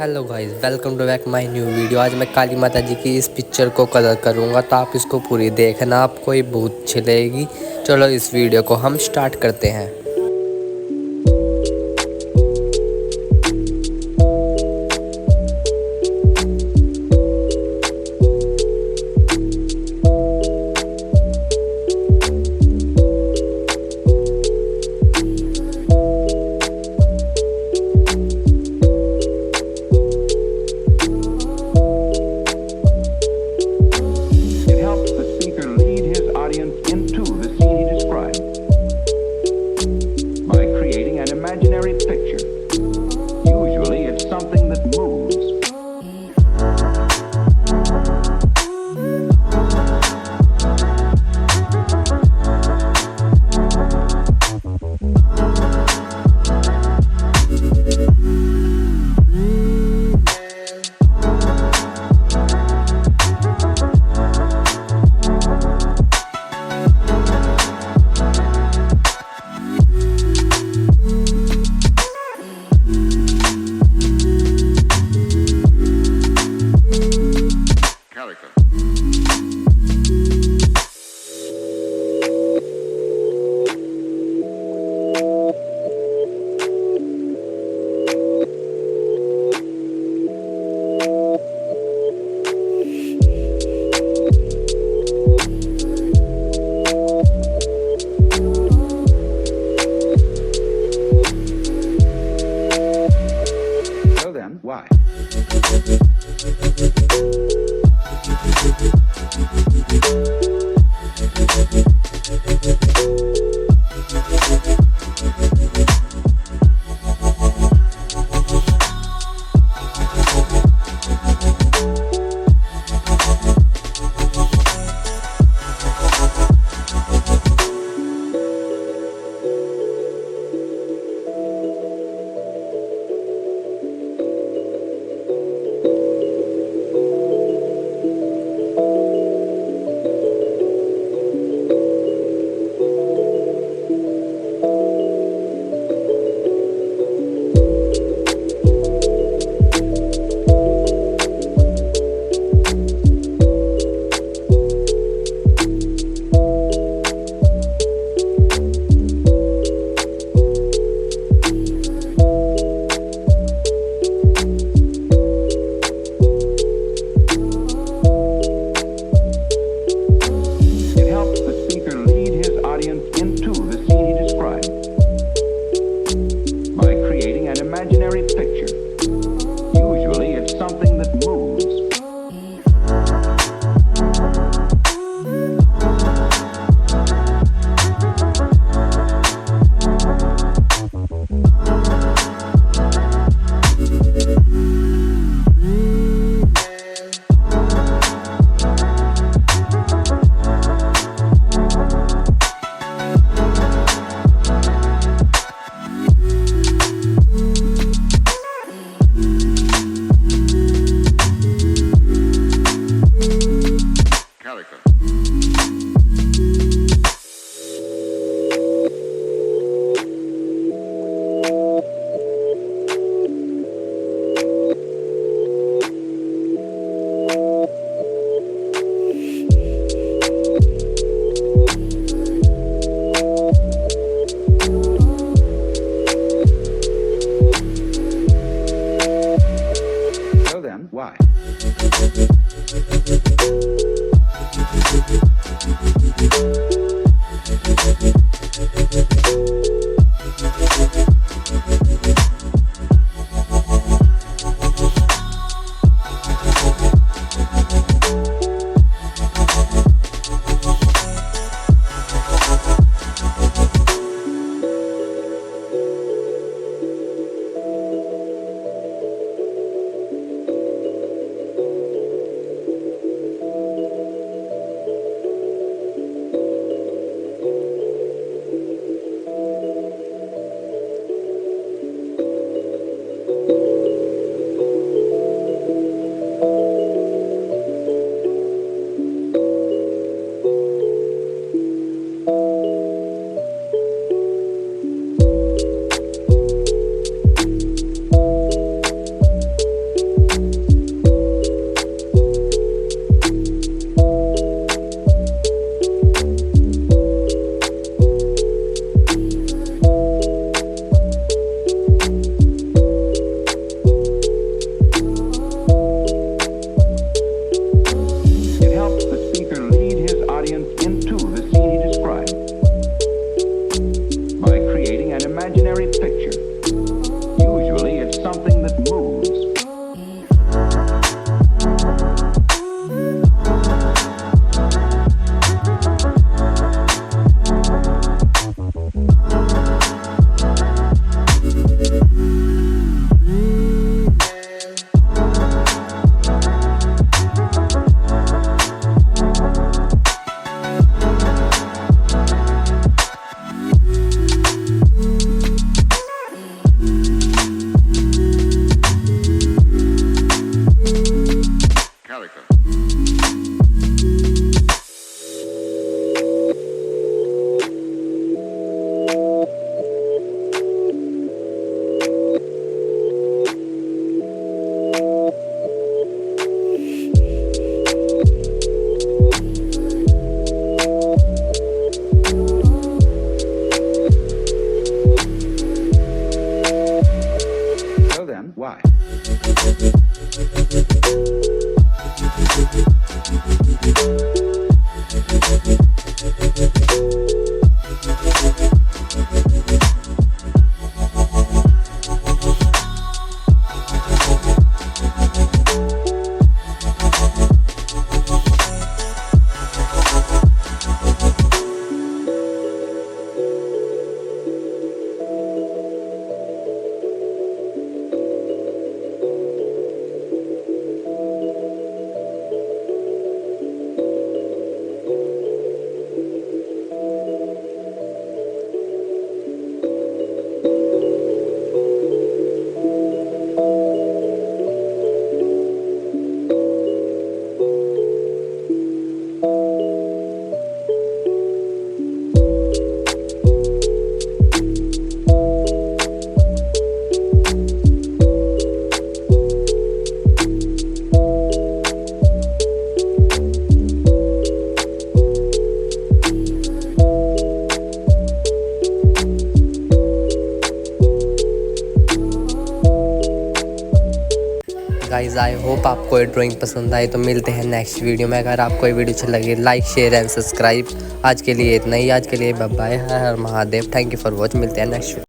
Hello guys, welcome to back my new video. आज मैं काली माता जी की इस पिक्चर को कलर करूंगा, तो आप इसको पूरी देखना, आपको ये बहुत अच्छी लगेगी। चलो इस वीडियो को हम स्टार्ट करते हैं। It helps the speaker lead his audience into the scene he described by creating an imaginary picture. Usually, it's something that moves. So then, why? It helps the speaker lead his audience into the scene he described by creating an imaginary picture. Usually, it's something that moves. So then, why? Guys I hope आपको ये drawing पसंद आई। तो मिलते हैं next video में। अगर आपको ये वीडियो अच्छी लगी लाइक शेयर एंड सब्सक्राइब। आज के लिए इतना ही। आज के लिए बाय बाय, हर हर Mahadev. Thank you for watch. मिलते हैं नेक्स्ट वीडियो।